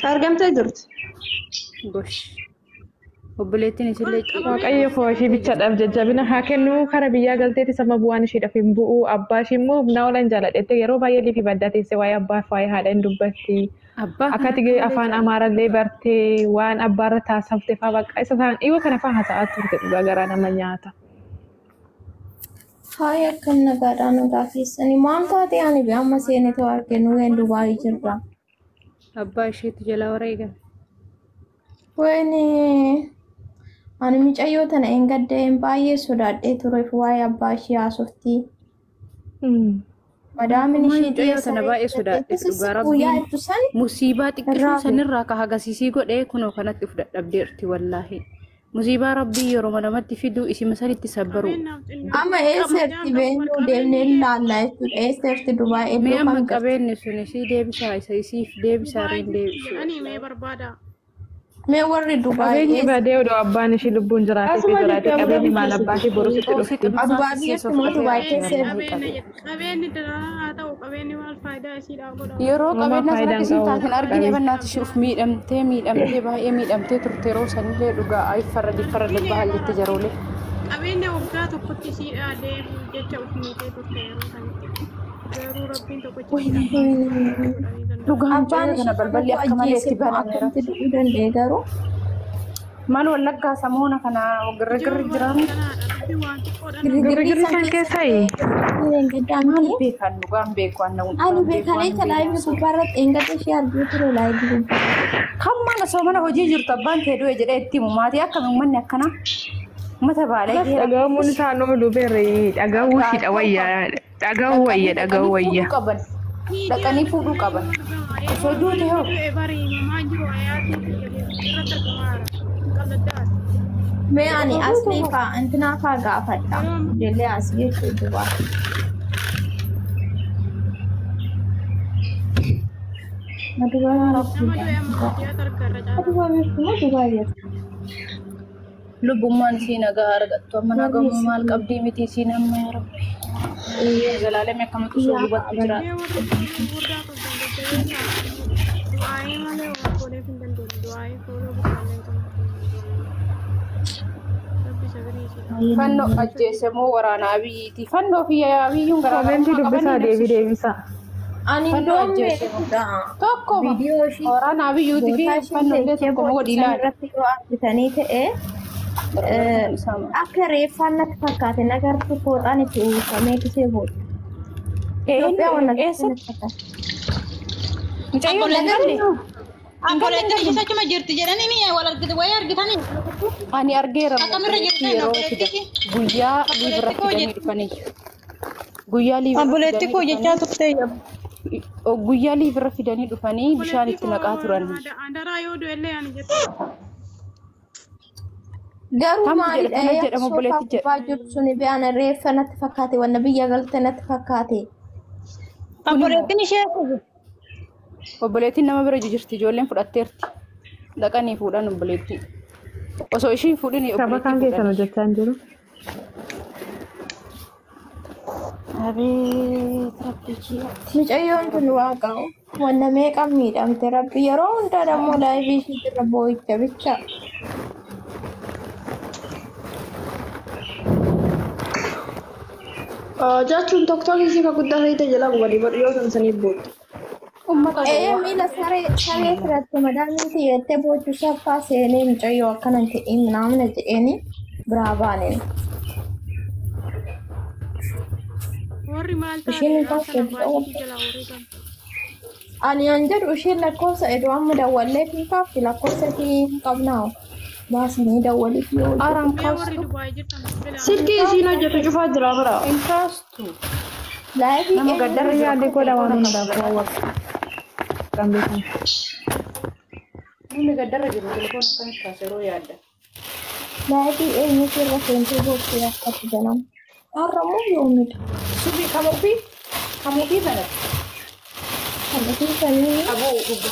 أرقام تدرت gosh obboleettiin isillee waaqayyo fooshii bichaadhaaf jajjabina haa kennu kara biyyaa galteetti sama bu'aan ishiidhaaf hin bu'u abbaa ishii immoo humna oolan jaaladhette yeroo baay'ee liifi baddaa teesse waa'ee abbaaf waa'ee haadha hin dubbatti akkati afaan amaarallee bartee waan abbaarra taasifte fa'aa bakka isa isaan dhiyoo kana fa'aa haasa'aa turte dhugaa garaa nama nyaata. Hai akkam nagaadhaan odaa keessanii maal taate ani amma seenetoo arginu waan Dubaayii jirra. abbaa isheetti jala wareega. Wani ani micayyoo tana engaddeen baay'ee sodaadhee tureef waa'ee abbaa ishee haasoftii. Madaamin ishee micayyoo tana baay'ee sodaadhee dhugaa rabbii musiibaa xiqqishuu sanirraa ka hagasisii godhee kunoo kanatti uf dadhabdeerti wallaahi. musiibaa rabbii yeroo manamatti fidu isima sanitti sabbaru. Amma eessatti beenyu deemnee ilaallaa jechuudha. Eessatti Dubaayii mee amma qabeenni sun isii deebisaa isa isiif deebisaa reen deebisu. Ani mee barbaada. Mee warri Dubaayii qabeenyi badee odoo abbaan ishii lubbuun jiraatee fi jiraate qabeenyi maal abbaa ishii boru sitti dhufti. abbaan ishee mootu Dubaayii keessatti. Qabeenyi haa ta'u qabeenyi maal faayidaa isiidhaaf godha. yeroo qabeenya sana isin taateen argine bannaati ishee uf miidhamtee baay'ee miidhamtee turte yeroo sanillee dhugaa ayfarra diffarra dabbaa jettee jaroolee. Qabeenya waggaa tokkotti isiidhaa deemu jecha uf miidhee turte yeroo sanitti. Garuu rabbiin tokko dhugaan kana balballi akka malee itti banameera. Danda'e garuu maal wallaggaa samoona kana girgirri jiraame. Girgirri kan keessaayi. Maal beekan dhugaan beeku anna ani beekanii talaayii gubbaarratti eeggata ishee arginu ture laayii gubbaa. Kan mana soomana hojii jirtu abbaan kee du'e jedhee itti himu maatii akkam uummanni akkana mata baalee dhagaa'uun isaa nama dubeerre dhagaa'uu hidha wayyaa dhagaa'uu wayya. Dhaqanii fuudhuu qaban. Osoo duute hoo. الدار ما يعني أصلي فأنتنا فقافة جلي أصلي شدوا ما تبغى nama dua yang mau dia tergerak ما تبغى lubbumaan si nagaa argattu amma nagamu maal qabdii miti si namma yaa rabbi zalaalame akkamatu soo gubatti jira dia warga doain malah orang boleh pindah dulu doain kalau bukan yang kamu tapi sebenarnya sih fanno ajjeese moo waraana abiyyiiti fannoo fi abiyyuun Koomenti dubbisaa deebisa. ani domme tokko video shi waraana abiyyuuti fi fannoo illee tokko moo dhiilaan bitanii ta'e akka reeffannatti fakkaate nagartu fooxaan itti uwwifamee kisee booda Itoophiyaa waan natti fakkaate. mucayyoo lagalle Amboleetti isa cuma jirti jedhanii ni wal argite way argitanii ani argeera Akkamirra jirti yeroo fida guyyaa liibira fidanii dhufanii guyyaa liibira amboleetti koo jechaa turte guyyaa liibira fidanii dhufanii bishaan itti naqaa turan Andara yoo du'ellee ani jettu Garuu Kam maalidha jedhama jedhama obboleetti jedha. gubbaa jiru suni biyaan reeffa natti fakkaate wanna biyya galte natti fakkaate. amboleettiin ishee obboleettiin nama bira jirti ijoolleen fudhatteerti dhaqanii fuudhan obboleettii osoo ishiin fuudhin Saba kan keessan hojjechaa hin jiru. abeet rabbichi Mucayyoon tun waaqa'u wanna meeqa miidhamte rabbi yeroo hundaa dammoo laayivii ishii irra boo'icha bicha. Jechuun tokko isii kan guddaa ta'e jala gubanii yoo san saniif booda. ummata Miila saree filatte madaamiiti jettee boochuu saffaa seenee mucayyoo akkanan ta'e naamna jedheeni biraa baaneen. warri maal Ishiin taate taasisu kana baay'ee jala horii kan Ani an jedhu isheen lakkoofsa iddoo amma dawwallee fi kaafti lakkoofsa hin qabnaa. Baasnee dawwaliif yoo araan warri kaastu Dubaay jirtan bila Silkii isiin hojjetu cufaa jira bira. hin kaastu laayivii nama gaddarra Yaadde godha waan hundaaf raawwatu. Kan beekan. namni gaddarra jiru telefoon akkamitti kaasa yeroo yaadda laayivii eenyutu irra seentee booddee akkatti jedhamu. Har'ammoo yoomidha. subii kamuufi banatti Kan isin sanii aboo dhuga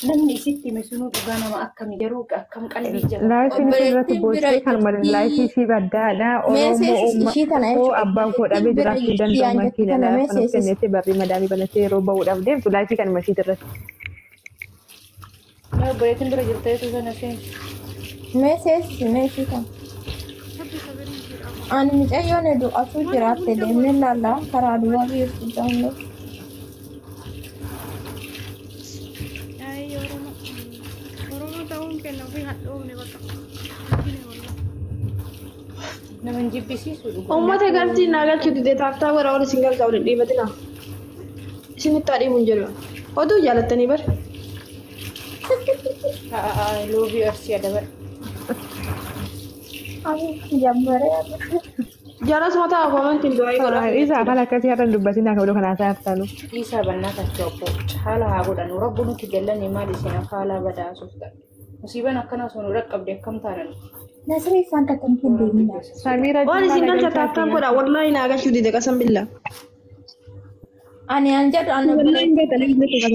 namni isitti hime sunuu dhugaa nama akkamii garuu akkam qalbii jala Laayifiin irratti booddee kan malee laayifii ishii baddaadha. Oromoo Oromoo abbaan koo dhabee jiraachuu danda'u makiina laafan of kennetti barrii madaamii banatee yeroo ba'uudhaaf deemtu laayifii kan masii irratti. mee obboleettiin bira jirteetu sana seen meesii kan. Ani mucayyoon hedduu asuu jiraatte deemnee laallaa karaa duraa biirtuu jaamnu. ay oromoo ta'uun kenna ofii hadhoofne bakka nama hin jibbisiisu dhugaa Uummata galtii naa galchuu didee taaftaa warra ol isin galchaa waliin dhiibatina. Isinitti adiimu hin jiru. Oduu jaalattanii bar. loobii arsii adabar Ani jambaree Jaalas mataa koomantiin du'aa godha. Isa afaan akkasii har'a dubbatiin akka oduu kanaa saaftalu. dhiisaa bannaa kan obbo haala haa godhanu rabbu nuti gallanne maal isheen akka haala badaasuuf ta'a musiibaan akkanaa sun dhaqqabde akkam taanan Nasrii fanta kan kendeemina. Samiira Waan isin galcha taaftaan godha wallaahi naa galchuu didee qasan billa. Ani an jedhu an Wallaahi hin beektan hin beektan.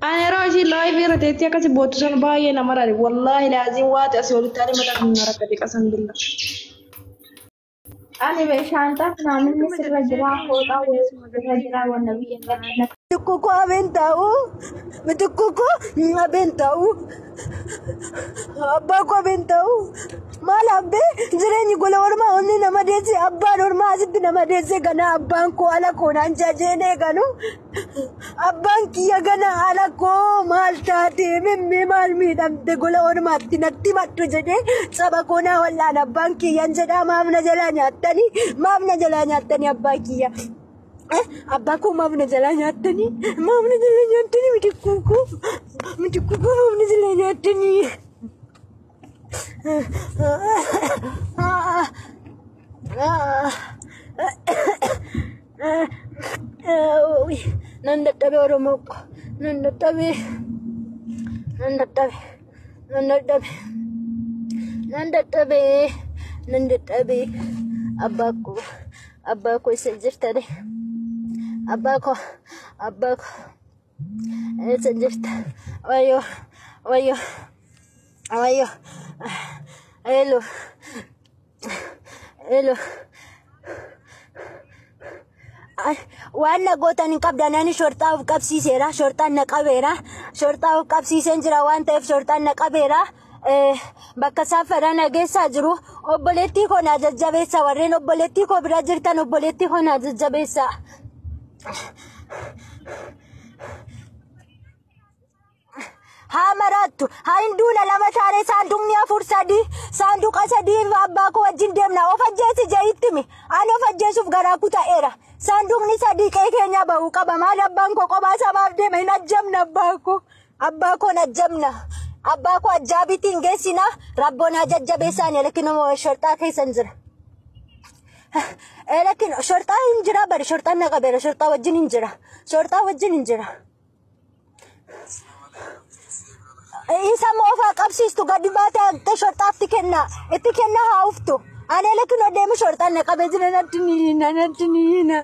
Ani yeroo isin laayivii irra teessee akkasi boottu sana baay'ee nama dhabe. Wallaahi laaziin waati asii olitti ani mataa kan rakkate qasan billa. ani beeshaantaaf naamni sirra jiraa fooxaa sirra jiraa wanna biyya gadhina. Tukuku abentau, betukuku abentau, abba ko abentau. Malabe, jireenyi gola orma onni nama deesse abbaan orma asitti nama deesse gana abbaan ko ala koonaan jajeene ganu. Abbaan kiyya gana ala koo maal taate mimme maal miidhamte gola ormaatti natti maddu jedhee saba koonaa wallaan abbaan kiyyan jedhaa maafna jalaa nyaattanii abbaa kiyya. Abbaa koo maafna jalaa nyaattanii miti kuukuu maafna jalaa nyaattanii. dadhabe Oromoo ko nan dadhabe nan dadhabe nan dadhabe nan dadhabe nan dadhabe abbaa ko isa jirta de abbaa ko isa jirta wayo hello Wanna gotan in qabdanani shortaa of qabsiiseera shortaan na qabeera shortaa of qabsiiseen jira waan ta'eef shortaan na qabeera bakka saafara nageessaa jiru obboleettii koo na jajjabeessa warreen obboleettii koo bira jirtan obboleettii koo na jajjabeessa haa maraattu haa hinduuna lama taane saanduqni afur sadii saanduqa sadii abbaa koo wajjin deemna of ajjeesi jeeyittimi ani of ajjeesuuf garaa kuta'eera saanduqni sadii qe'ee keenya bahuu qaba maal abbaan koo kophaa sabaaf deema hin ajjabna abbaa koo najjabna abbaa koo ajjaabitiin geessina rabboon haa jajjabeessaan elekinoo shortaa keessan jira elekin shortaa hin jira bari shortaan na qabeera shortaa wajjin hin jira isa moofaa qabsiistu gadi baatee shortaatti kenna itti kenna haa uftu ani elekinoo deemu shortaan na qabee jira natti niina